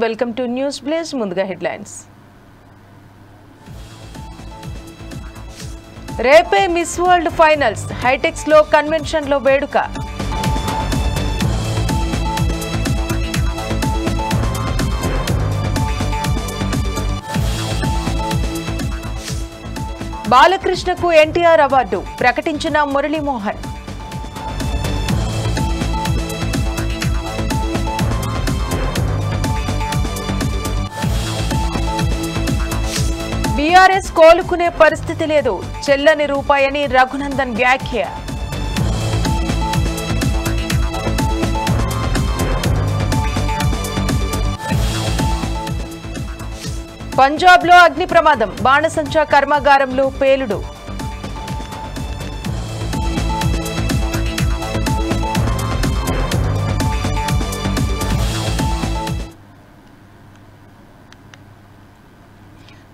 Welcome to news blaze. ముందుగా headlines. రేపే miss world finals, HITEX లో కన్వెన్షన్ లో వేడుక. బాలకృష్ణకు ఎన్టీఆర్ అవార్డు ప్రకటించిన మురళీమోహన్. బీఆర్ఎస్ కోలుకునే పరిస్థితి లేదు, చెల్లని రూపాయని రఘునందన్ వ్యాఖ్య. పంజాబ్లో అగ్ని ప్రమాదం, బాణసంచా కర్మాగారంలో పేలుడు.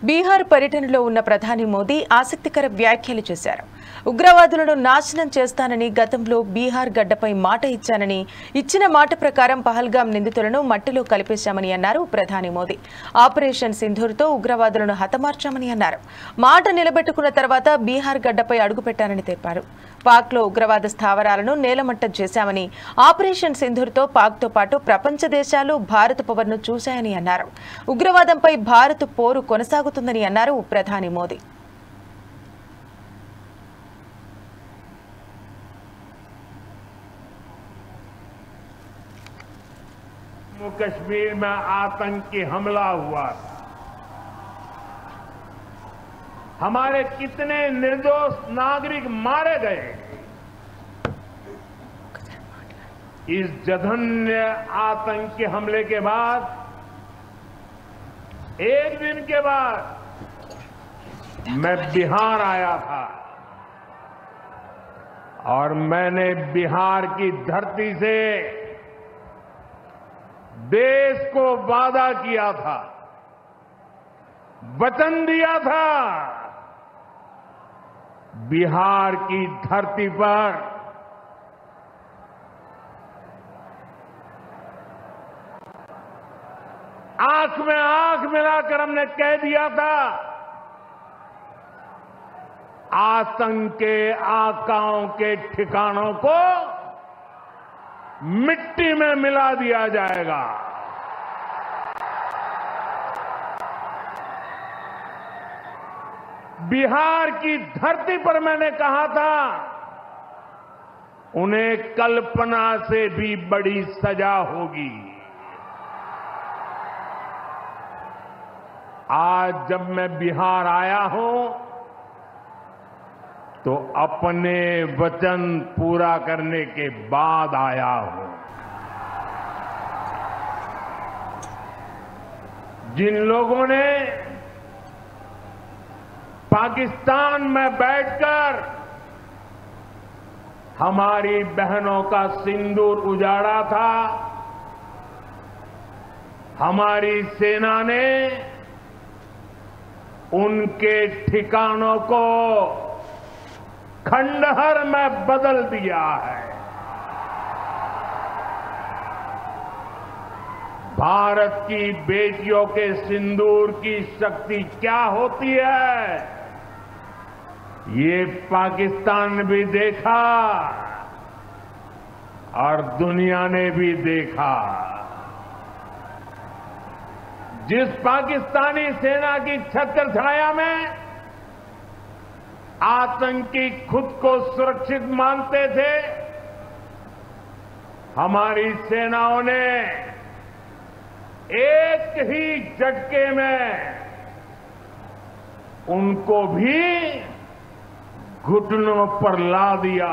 బీహార్ పర్యటనలో ఉన్న ప్రధాని మోదీ ఆసక్తికర వ్యాఖ్యలు చేశారు. ఉగ్రవాదులను నాశనం చేస్తానని గతంలో బీహార్ గడ్డపై మాట ఇచ్చానని, ఇచ్చిన మాట ప్రకారం పహల్గాం నిందితులను మట్టిలో కలిపేశామని అన్నారు ప్రధాని మోదీ. ఆపరేషన్ సింధూర్తో ఉగ్రవాదులను హతమార్చామని అన్నారు. మాట నిలబెట్టుకున్న తర్వాత బీహార్ గడ్డపై అడుగుపెట్టానని తెలిపారు. పాక్లో ఉగ్రవాద స్థావరాలను నేలమట్టం చేశామని, ఆపరేషన్ సింధూర్తో పాక్తో పాటు ప్రపంచ దేశాలు భారత్ పవర్ను చూశాయని అన్నారు. ఉగ్రవాదంపై భారత్ పోరు కొనసాగుతుందని అన్నారు ప్రధాని మోదీ. जम्मू कश्मीर में आतंकी हमला हुआ था, हमारे कितने निर्दोष नागरिक मारे गए। इस जघन्य आतंकी हमले के बाद, एक दिन के बाद मैं बिहार आया था और मैंने बिहार की धरती से देश को वादा किया था, वचन दिया था, बिहार की धरती पर आंख में आंख मिलाकर हमने कह दिया था, आतंक के आकाओं के ठिकानों को मिट्टी में मिला दिया जाएगा। बिहार की धरती पर मैंने कहा था, उन्हें कल्पना से भी बड़ी सजा होगी। आज जब मैं बिहार आया हूं तो अपने वचन पूरा करने के बाद आया हूं। जिन लोगों ने पाकिस्तान में बैठकर हमारी बहनों का सिंदूर उजाड़ा था, हमारी सेना ने उनके ठिकानों को खंडहर में बदल दिया है। भारत की बेटियों के सिंदूर की शक्ति क्या होती है, ये पाकिस्तान ने भी देखा और दुनिया ने भी देखा। जिस पाकिस्तानी सेना की छत्रछाया में आतंकी खुद को सुरक्षित मानते थे, हमारी सेनाओं ने एक ही झटके में उनको भी घुटनों पर ला दिया।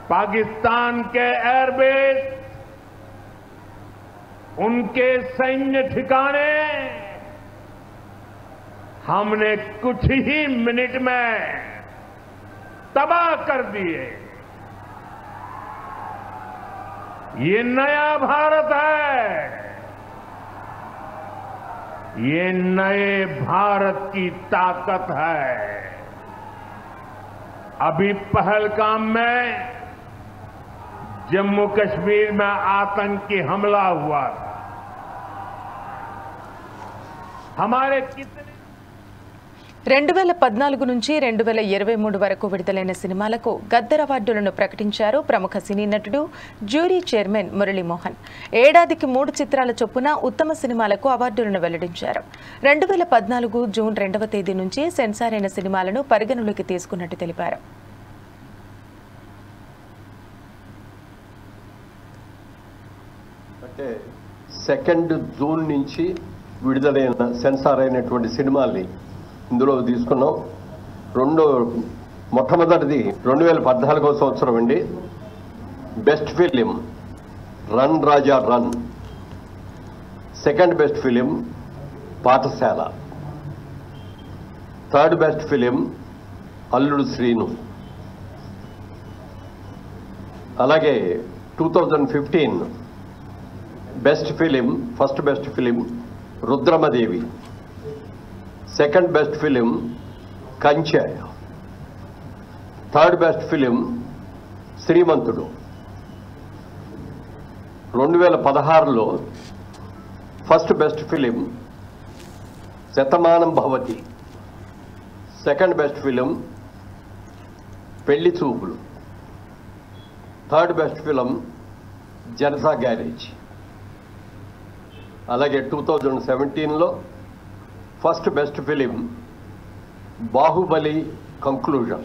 पाकिस्तान के एयरबेस, उनके सैन्य ठिकाने हमने कुछ ही मिनट में तबाह कर दिए। ये नया भारत है, ये नए भारत की ताकत है। अभी पहलगाम में जम्मू कश्मीर में आतंकी हमला हुआ था, हमारे कितने 2014 నుంచి 2023 వరకు విడుదలైన సినిమాలకు గద్దర్ అవార్డులను ప్రకటించారు ప్రముఖ సినీ నటుడు జ్యూరీ చైర్మన్ మురళీమోహన్. ఏడాదికి 3 చిత్రాల చొప్పున ఉత్తమ సినిమాలకు అవార్డులను వెల్లడించారు. 2014 జూన్ 2వ తేదీ నుంచి సెన్సార్ అయిన సినిమాలను పరిగణలోకి తీసుకున్నట్టు తెలిపారు. అంటే 2 జూన్ నుంచి విడుదలైన సెన్సార్ అయినటువంటి సినిమాల్ని ఇందులో తీసుకున్నాం. మొట్టమొదటిది 2014వ సంవత్సరం అండి. Best film run Raja run. Second best film Paathshaala. Third best film Alludu Seenu. అలాగే 2015 best film, first best film Rudhramadevi. Second best film Kanche. Third best film Srimanthudu. 2016లో first best film Shatamanam Bhavati. Second best film Pelli Choopulu. Third best film Janatha garage. అలాగే 2017లో first best film Baahubali conclusion.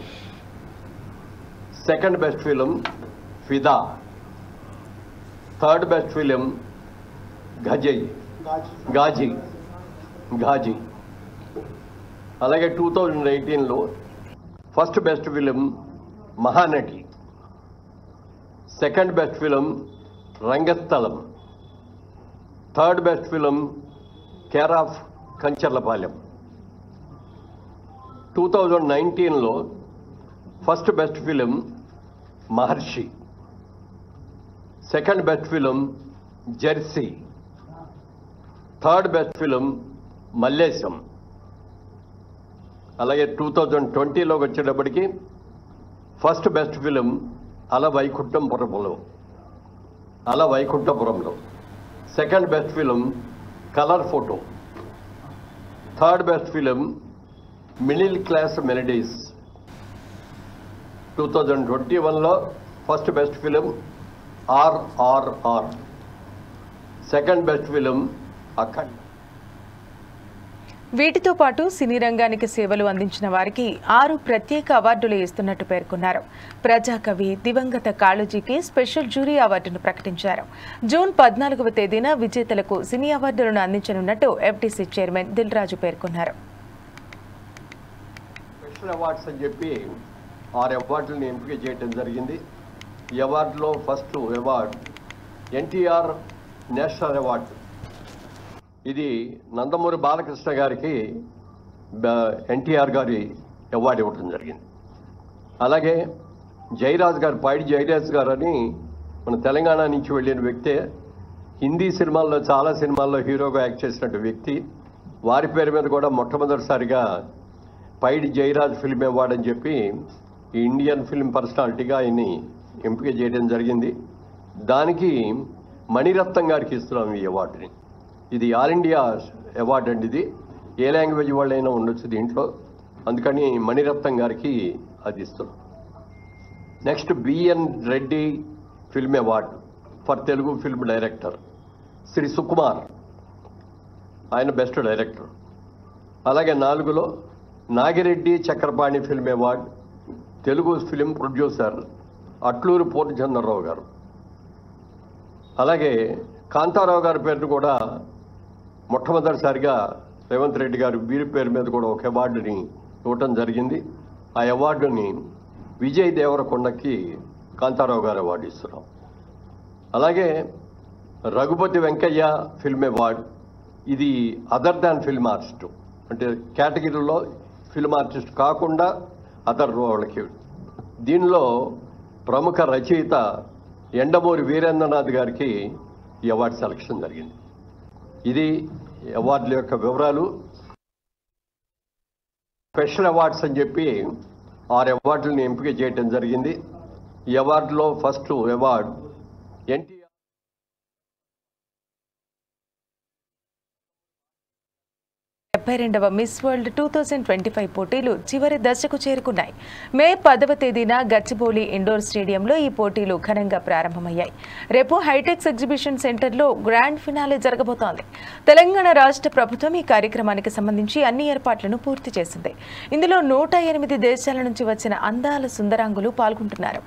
Second best film Fidaa. Third best film Ghazi. అలాగే 2018లో first best film Mahanati. Second best film Rangasthalam. Third best film care of Kancharapalem. 2019లో first best film Maharshi. Second best film Jersey. Third best film Mallesham. అలాగే 2020లోకి వచ్చేటప్పటికి first best film Ala Vaikunthapurramuloo. Second best film colour photo. Third best film middle class melodies. 2021లో first best film RRR. Second best film Akhanda. వీటితో పాటు సినీ రంగానికి సేవలు అందించిన వారికి 6 ప్రత్యేక అవార్డులు ఇస్తున్నట్టు పేర్కొన్నారు. ప్రజాకవి దివంగత కాళోజీకి స్పెషల్ జ్యూరీ అవార్డును ప్రకటించారు. జూన్ 14వ తేదీన విజేతలకు సినీ అవార్డులను అందించనున్నట్టు FTC చైర్మన్ దిల్ రాజు పేర్కొన్నారు. స్పెషల్ అవార్డ్స్ అని చెప్పి 6 అవార్డులను ఎంపిక చేయడం జరిగింది. ఈ అవార్డులో first award NTR national award. ఇది నందమూరి బాలకృష్ణ గారికి NTR గారి అవార్డు ఇవ్వడం జరిగింది. అలాగే జయరాజ్ గారు, పైడి జయరాజ్ గారు అని మన తెలంగాణ నుంచి వెళ్ళిన వ్యక్తే. హిందీ సినిమాల్లో చాలా సినిమాల్లో హీరోగా యాక్ట్ చేసినట్టు వ్యక్తి. వారి పేరు మీద కూడా మొట్టమొదటిసారిగా పైడి జయరాజ్ ఫిల్మ్ అవార్డు అని చెప్పి ఈ ఇండియన్ ఫిల్మ్ పర్సనాలిటీగా ఆయన్ని ఎంపిక చేయడం జరిగింది. దానికి మణిరత్నం గారికి ఇస్తున్నాం ఈ అవార్డుని. ఇది ఆల్ ఇండియా అవార్డు అండి. ఇది ఏ లాంగ్వేజ్ వాళ్ళైనా ఉండొచ్చు దీంట్లో, అందుకని మణిరత్నం గారికి అది ఇస్తున్నాం. Next BN Reddy film award for Telugu film director. Shri Sukumar, ఆయన బెస్ట్ డైరెక్టర్. అలాగే 4లో Nagireddy Chakrapani film award Telugu film producer Atluru Purnachandrarao గారు. అలాగే కాంతారావు గారి పేరును కూడా మొట్టమొదటిసారిగా రేవంత్ రెడ్డి గారు వీరి పేరు మీద కూడా ఒక అవార్డుని ఇవ్వటం జరిగింది. ఆ అవార్డుని విజయ్ దేవరకొండకి కాంతారావు గారు అవార్డు ఇస్తున్నాం. అలాగే రఘుపతి వెంకయ్య ఫిల్మ్ అవార్డు. ఇది అదర్ దాన్ ఫిల్మ్ ఆర్టిస్ట్, అంటే కేటగిరీలో ఫిల్మ్ ఆర్టిస్ట్ కాకుండా అదర్ వాళ్ళకి. దీనిలో ప్రముఖ రచయిత ఎండమూరి వీరేంద్రనాథ్ గారికి ఈ అవార్డు సెలక్షన్ జరిగింది. ఇది అవార్డుల యొక్క వివరాలు. స్పెషల్ అవార్డ్స్ అని చెప్పి 6 అవార్డులను ఎంపిక చేయడం జరిగింది. ఈ అవార్డులో ఫస్ట్ అవార్డు ఎన్టీఆర్ 72వ మిస్ వరల్డ్ 2025 పోటీలు చివరి దశకు చేరుకున్నాయి. మే 10వ తేదీన గచ్చిబౌలి ఇండోర్ స్టేడియంలో ఈ పోటీలు ఘనంగా ప్రారంభమయ్యాయి. రేపు హైటెక్స్ ఎగ్జిబిషన్ సెంటర్లో గ్రాండ్ ఫినాలే జరగబోతోంది. తెలంగాణ రాష్ట్ర ప్రభుత్వం ఈ కార్యక్రమానికి సంబంధించి అన్ని ఏర్పాట్లను పూర్తి చేసింది. ఇందులో 108 దేశాల నుంచి వచ్చిన అందాల సుందరాంగులు పాల్గొంటున్నారు.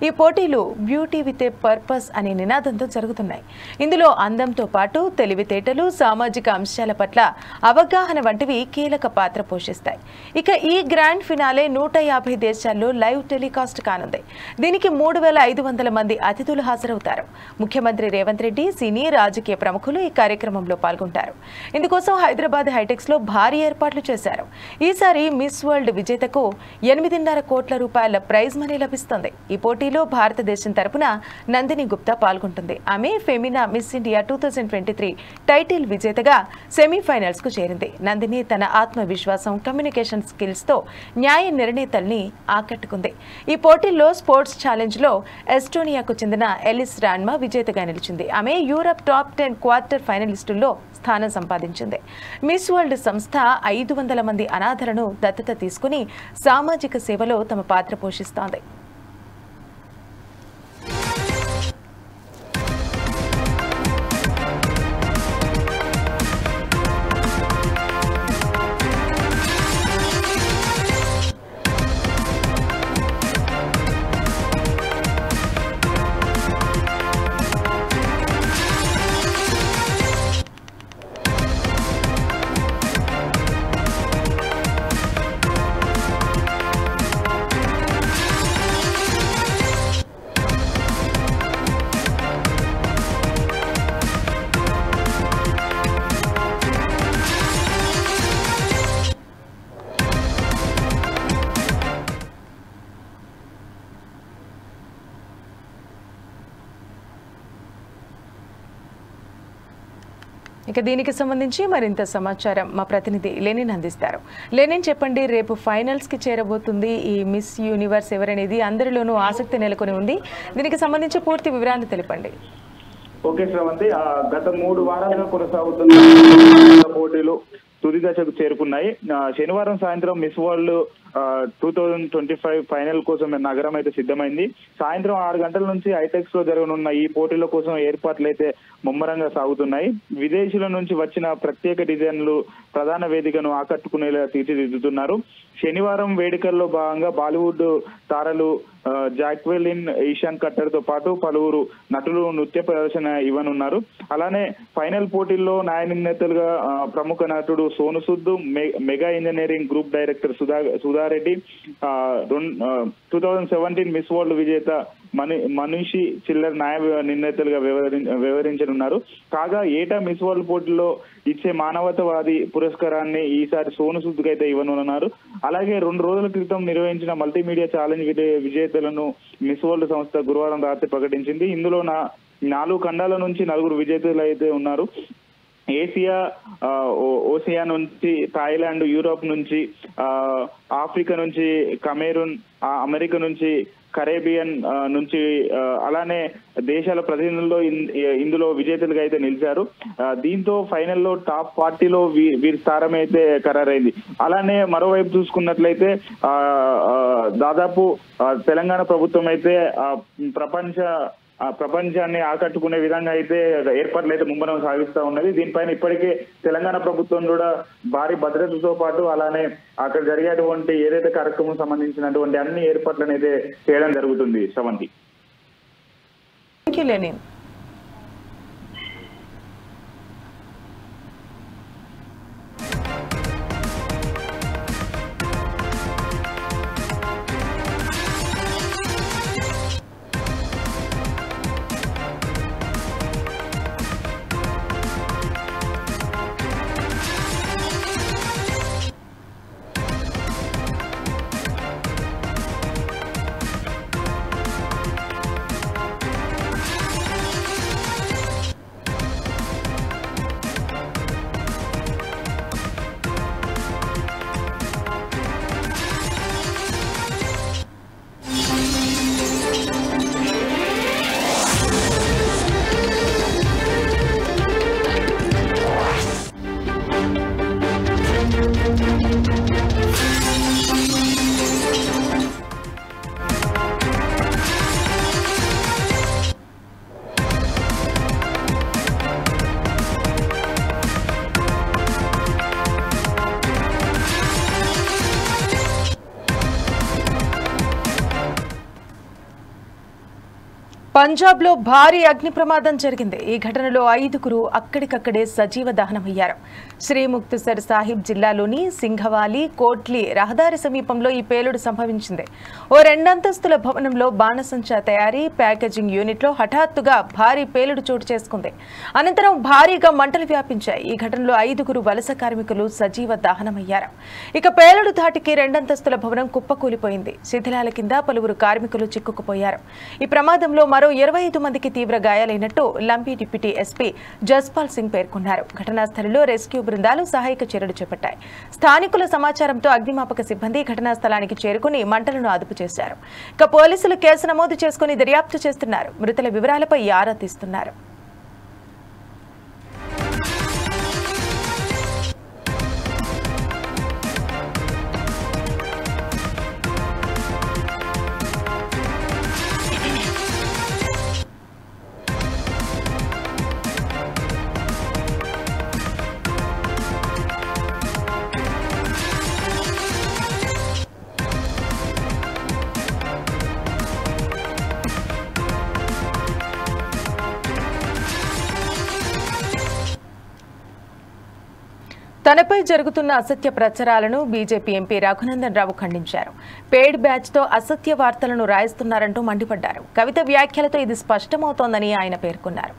ఈ పోటీలు బ్యూటీ విత్ ఏ పర్పస్ అనే నినాదంతో జరుగుతున్నాయి. ఇందులో అందంతో పాటు తెలివితేటలు, సామాజిక అంశాల పట్ల అవగాహన వంటివి కీలక పాత్ర పోషిస్తాయి. ఇక ఈ గ్రాండ్ ఫినాలే 150 దేశాల్లో లైవ్ టెలికాస్ట్ కానుంది. దీనికి 3500 మంది అతిథులు హాజరవుతారు. ముఖ్యమంత్రి రేవంత్ రెడ్డి, సినీ రాజకీయ ప్రముఖులు ఈ కార్యక్రమంలో పాల్గొంటారు. ఇందుకోసం హైదరాబాద్ హైటెక్స్ లో భారీ ఏర్పాట్లు చేశారు. ఈసారి మిస్ వరల్డ్ విజేతకు 8.5 కోట్ల రూపాయల ప్రైజ్ మనీ లభిస్తుంది. ఈ పోటీలో భారతదేశం తరపున నందిని గుప్తా పాల్గొంటుంది. ఆమె ఫెమినా మిస్ ఇండియా 2023 టైటిల్ విజేతగా సెమీఫైనల్స్ కు చేరింది. నందిని తన ఆత్మవిశ్వాసం, కమ్యూనికేషన్ స్కిల్స్ తో న్యాయ నిర్ణేతల్ని ఆకట్టుకుంది. ఈ పోటీల్లో స్పోర్ట్స్ ఛాలెంజ్ లో ఎస్టోనియాకు చెందిన ఎలిస్ రాన్మా విజేతగా నిలిచింది. ఆమె యూరప్ టాప్ 10 క్వార్టర్ ఫైనలిస్టుల్లో స్థానం సంపాదించింది. మిస్ వరల్డ్ సంస్థ 500 మంది అనాథలను దత్తత తీసుకుని సామాజిక సేవలో తమ పాత్ర పోషిస్తోంది. ఇక దీనికి సంబంధించి మరింత సమాచారం మా ప్రతినిధి లెనిన్ అందిస్తారు. లెనిన్, చెప్పండి, రేపు ఫైనల్స్ కి చేరబోతుంది ఈ మిస్ యూనివర్స్ ఎవరనేది అందరిలోనూ ఆసక్తి నెలకొని ఉంది. దీనికి సంబంధించి పూర్తి వివరాలు తెలపండి. ఓకే శ్రవంతి, గత 3 వారాలుగా కొనసాగుతున్న పోటీలు తుది దశకు చేరుకున్నాయి. శనివారం సాయంత్రం మిస్ వరల్డ్ 2025 ఫైనల్ కోసం నగరం అయితే సిద్ధమైంది. సాయంత్రం 6 గంటల నుంచి హైటెక్స్ లో జరగనున్న ఈ పోటీల కోసం ఏర్పాట్లు అయితే ముమ్మరంగా సాగుతున్నాయి. విదేశీల నుంచి వచ్చిన ప్రత్యేక డిజైన్లు ప్రధాన వేదికను ఆకట్టుకునేలా తీర్చిదిద్దుతున్నారు. శనివారం వేడుకల్లో భాగంగా బాలీవుడ్ తారలు జాక్వెలిన్, ఈశాన్ కట్టర్ తో పాటు పలువురు నటులు నృత్య ప్రదర్శన ఇవ్వనున్నారు. అలానే ఫైనల్ పోటీల్లో న్యాయ నిర్ణేతలుగా ప్రముఖ నటుడు Sonu Sood, mega engineering group director Sudha Reddy, 2017 miss world విజేత మనీషి చిల్లర్ న్యాయ నిర్ణేతలుగా వ్యవహరించనున్నారు. కాగా ఏటా మిస్ వరల్డ్ పోటీల్లో ఇచ్చే మానవతావాది పురస్కారాన్ని ఈసారి సోను సూద్కి అయితే ఇవ్వనున్నారు. అలాగే 2 రోజుల క్రితం నిర్వహించిన మల్టీమీడియా ఛాలెంజ్ విజేతలను మిస్ వరల్డ్ సంస్థ గురువారం రాత్రి ప్రకటించింది. ఇందులో 4 ఖండాల నుంచి 4 విజేతలు అయితే ఉన్నారు. ఓసియా నుంచి, థాయిలాండ్, యూరోప్ నుంచి, ఆఫ్రికా నుంచి, కమేరూన్, అమెరికా నుంచి, కరేబియన్ నుంచి, అలానే దేశాల ప్రతినిధుల్లో ఇందులో విజేతలుగా అయితే నిలిచారు. దీంతో ఫైనల్లో టాప్ 40లో వీరి స్థానం అయితే ఖరారైంది. అలానే మరోవైపు చూసుకున్నట్లయితే దాదాపు తెలంగాణ ప్రభుత్వం అయితే ప్రపంచాన్ని ఆకట్టుకునే విధంగా అయితే ఏర్పాట్లు అయితే ముమ్మరం సాగిస్తూ ఉన్నది. దీనిపైన ఇప్పటికే తెలంగాణ ప్రభుత్వం కూడా భారీ భద్రతతో పాటు అలానే అక్కడ జరిగేటువంటి ఏదైతే కార్యక్రమం సంబంధించినటువంటి అన్ని ఏర్పాట్లను అయితే చేయడం జరుగుతుంది. శ్రవంతి. Thank you Lenin. పంజాబ్లో భారీ అగ్ని ప్రమాదం జరిగింది. ఈ ఘటనలో 5గురు అక్కడికక్కడే సజీవ దహనమయ్యారు. శ్రీముక్తసర్ సాహిబ్ జిల్లాలోని సింఘవాలి కోట్లీ రహదారి సమీపంలో ఈ పేలుడు సంభవించింది. ఓ 2 అంతస్తుల భవనంలో బాణసంచా తయారీ ప్యాకేజింగ్ యూనిట్లో హఠాత్తుగా భారీ పేలుడు చోటు చేసుకుంది. అనంతరం భారీగా మంటలు వ్యాపించాయి. ఈ ఘటనలో 5గురు వలస కార్మికులు సజీవ దహనమయ్యారు. ఇక పేలుడు ధాటికి 2 అంతస్తుల భవనం కుప్పకూలిపోయింది. శిథిలాల కింద పలువురు కార్మికులు చిక్కుకుపోయారు. ఈ ప్రమాదంలో మరో 25 మందికి తీవ్ర గాయాలైనట్టు లంబీ డిప్యూటీ ఎస్పీ జస్పాల్ సింగ్ పేర్కొన్నారు. ఘటనా స్థలంలో రెస్క్యూ బృందాలు సహాయక చర్యలు చేపట్టాయి. స్థానికుల సమాచారంతో అగ్నిమాపక సిబ్బంది ఘటనా స్థలానికి చేరుకుని మంటలను అదుపు చేశారు. ఇక పోలీసులు కేసు నమోదు చేసుకుని దర్యాప్తు చేస్తున్నారు. మృతుల వివరాలపై ఆరా తీస్తున్నారు. తనపై జరుగుతున్న అసత్య ప్రచారాలను బీజేపీ ఎంపీ రఘునందన్ రావు ఖండించారు. పెయిడ్ బ్యాచ్తో అసత్య వార్తలను రాయిస్తున్నారంటూ మండిపడ్డారు. కవిత వ్యాఖ్యలతో ఇది స్పష్టమవుతోందని ఆయన పేర్కొన్నారు.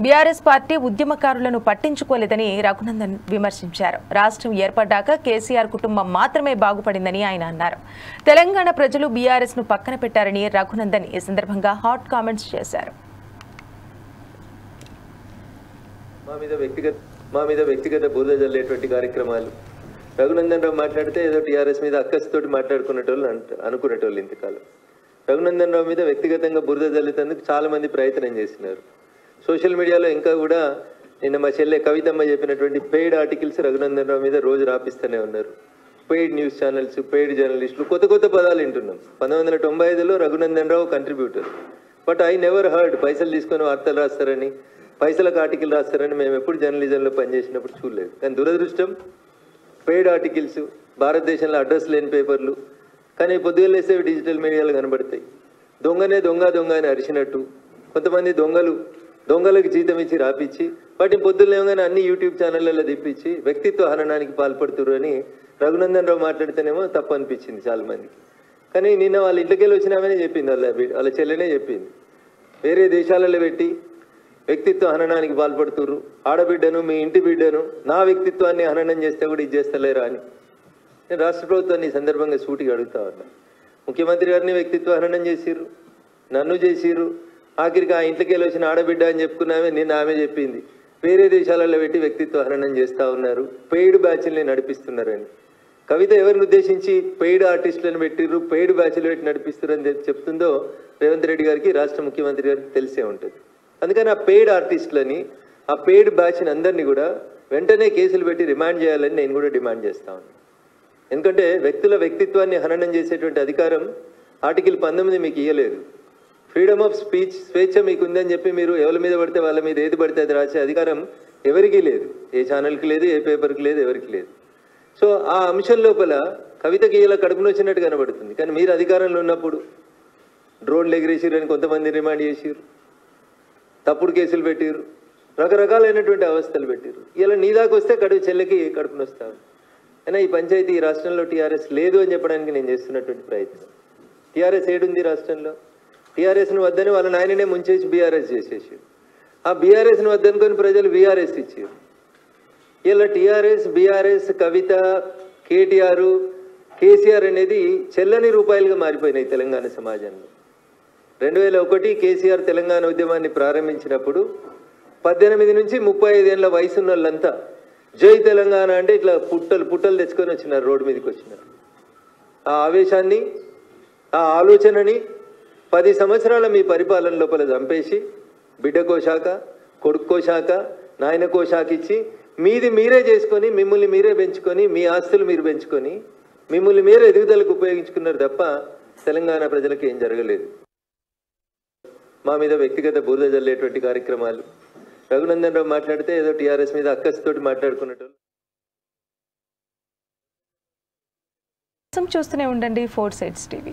బీఆర్ఎస్ పార్టీ ఉద్యమకారులను పట్టించుకోలేదని రఘునందన్ విమర్శించారు. రాష్ట్రం ఏర్పడ్డాక కేసీఆర్ కుటుంబం మాత్రమే బాగుపడిందని ఆయన అన్నారు. తెలంగాణ ప్రజలు బీఆర్ఎస్ ను పక్కన పెట్టారని రఘునందన్ ఈ సందర్భంగా హాట్ కామెంట్స్ చేశారు. మా మీద వ్యక్తిగత బురద జల్లేటువంటి కార్యక్రమాలు. రఘునందన్ రావు మాట్లాడితే ఏదో టీఆర్ఎస్ మీద అక్కస్తోటి మాట్లాడుకునేటోళ్ళు అనుకునేటోళ్ళు ఇంతకాలం. రఘునందన్ రావు మీద వ్యక్తిగతంగా బురద జల్లేందుకు చాలా మంది ప్రయత్నం చేసినారు. సోషల్ మీడియాలో ఇంకా కూడా నిన్న మా చెల్లె కవితమ్మ చెప్పినటువంటి పెయిడ్ ఆర్టికల్స్ రఘునందన్ రావు మీద రోజు రాపిస్తూనే ఉన్నారు. పెయిడ్ న్యూస్ ఛానల్స్, పెయిడ్ జర్నలిస్టులు, కొత్త కొత్త పదాలు వింటున్నాం. 1995లో Raghunandan Rao contributor. But I never heard పైసలు తీసుకొని వార్తలు రాస్తారని, పైసలకు ఆర్టికల్ రాస్తారని మేము ఎప్పుడు జర్నలిజంలో పనిచేసినప్పుడు చూడలేదు. కానీ దురదృష్టం పెయిడ్ ఆర్టికల్స్, భారతదేశంలో అడ్రస్ లేని పేపర్లు, కానీ పొద్దుగలేస్తే డిజిటల్ మీడియాలో కనబడతాయి. దొంగనే దొంగ దొంగ అని అరిచినట్టు కొంతమంది దొంగలకు జీతం ఇచ్చి రాపిచ్చి వాటిని పొద్దులేమగానే అన్ని యూట్యూబ్ ఛానళ్లలో తిప్పించి వ్యక్తిత్వ హననానికి పాల్పడుతున్నారు అని రఘునందన్ రావు మాట్లాడితేనేమో తప్పు అనిపించింది చాలా మందికి. కానీ నిన్న వాళ్ళ ఇంటికెళ్ళి వచ్చినామని చెప్పింది, వాళ్ళ చెల్లెనే చెప్పింది. వేరే దేశాలలో పెట్టి వ్యక్తిత్వ హననానికి పాల్పడుతుర్రు, ఆడబిడ్డను మీ ఇంటి బిడ్డను నా వ్యక్తిత్వాన్ని హననం చేస్తే కూడా ఇది చేస్తలేరా అని నేను రాష్ట్ర ప్రభుత్వాన్ని ఈ సందర్భంగా సూటిగా అడుగుతా ఉన్నా. ముఖ్యమంత్రి గారిని వ్యక్తిత్వ హననం చేసిర్రు, నన్ను చేసిర్రు, ఆఖరికి ఆ ఇంట్లోకి వెళ్ళి వచ్చిన ఆడబిడ్డ అని చెప్పుకున్నామే నిన్న ఆమె చెప్పింది వేరే దేశాలలో పెట్టి వ్యక్తిత్వ హననం చేస్తూ ఉన్నారు, పెయిడ్ బ్యాచ్ల్ని నడిపిస్తున్నారని. కవిత ఎవరిని ఉద్దేశించి పెయిడ్ ఆర్టిస్టులను పెట్టిర్రు, పెయిడ్ బ్యాచ్లు పెట్టి నడిపిస్తున్నారని చెప్తుందో రేవంత్ రెడ్డి గారికి, రాష్ట్ర ముఖ్యమంత్రి గారికి తెలిసే ఉంటుంది. అందుకని ఆ పెయిడ్ ఆర్టిస్టులని, ఆ పెయిడ్ బ్యాచ్ని అందరినీ కూడా వెంటనే కేసులు పెట్టి రిమాండ్ చేయాలని నేను కూడా డిమాండ్ చేస్తా ఉన్నాను. ఎందుకంటే వ్యక్తుల వ్యక్తిత్వాన్ని హననం చేసేటువంటి అధికారం ఆర్టికల్ 19 మీకు ఇవ్వలేదు. ఫ్రీడమ్ ఆఫ్ స్పీచ్, స్వేచ్ఛ మీకు ఉందని చెప్పి మీరు ఎవరి మీద పడితే వాళ్ళ మీద ఏది పడితే అది రాసే అధికారం ఎవరికీ లేదు. ఏ ఛానల్కి లేదు, ఏ పేపర్కి లేదు, ఎవరికి లేదు. సో ఆ అంశం లోపల కవితకి ఇలా కడుపును వచ్చినట్టు కనబడుతుంది. కానీ మీరు అధికారంలో ఉన్నప్పుడు డ్రోన్లు ఎగిరేసిరని కొంతమంది రిమాండ్ చేసిరు, తప్పుడు కేసులు పెట్టిరు, రకరకాలైనటువంటి అవస్థలు పెట్టిరు. ఇలా నీ దాకా వస్తే చెల్లెకి కడుపును వస్తాను. అయినా ఈ పంచాయతీ ఈ రాష్ట్రంలో టీఆర్ఎస్ లేదు అని చెప్పడానికి నేను చేస్తున్నటువంటి ప్రయత్నం. టీఆర్ఎస్ ఏడుంది రాష్ట్రంలో? టీఆర్ఎస్ను వద్దని వాళ్ళ నాయననే ముంచేసి బీఆర్ఎస్ చేసేసారు. ఆ బీఆర్ఎస్ను వద్దనుకొని ప్రజలు బీఆర్ఎస్ ఇచ్చారు. ఇలా టీఆర్ఎస్, బీఆర్ఎస్, కవిత, కేటీఆర్, కేసీఆర్ అనేది చెల్లని రూపాయలుగా మారిపోయినాయి తెలంగాణ సమాజంలో. 2001 కేసీఆర్ తెలంగాణ ఉద్యమాన్ని ప్రారంభించినప్పుడు 18 నుంచి 35 ఏళ్ళ వయసున్న వాళ్ళంతా జై తెలంగాణ అంటే ఇట్లా పుట్టలు తెచ్చుకొని వచ్చినారు, రోడ్డు మీదకి వచ్చినారు. ఆ ఆవేశాన్ని, ఆ ఆలోచనని 10 సంవత్సరాల మీ పరిపాలన లోపల చంపేసి బిడ్డకో శాఖ, కొడుక్కో శాఖ, నాయనకో శాఖ ఇచ్చి మీది మీరే చేసుకొని, మిమ్మల్ని మీరే పెంచుకొని, మీ ఆస్తులు మీరు పెంచుకొని, మిమ్మల్ని మీరే ఎదుగుదలకు ఉపయోగించుకున్నారు తప్ప తెలంగాణ ప్రజలకు ఏం జరగలేదు. మా మీద వ్యక్తిగత బురద జల్లేటువంటి కార్యక్రమాలు. రఘునందన్ రావు మాట్లాడితే ఏదో టీఆర్ఎస్ మీద అక్కస్తోటి మాట్లాడుకున్నట్టు. చూస్తూనే ఉండండి 4 Sides TV.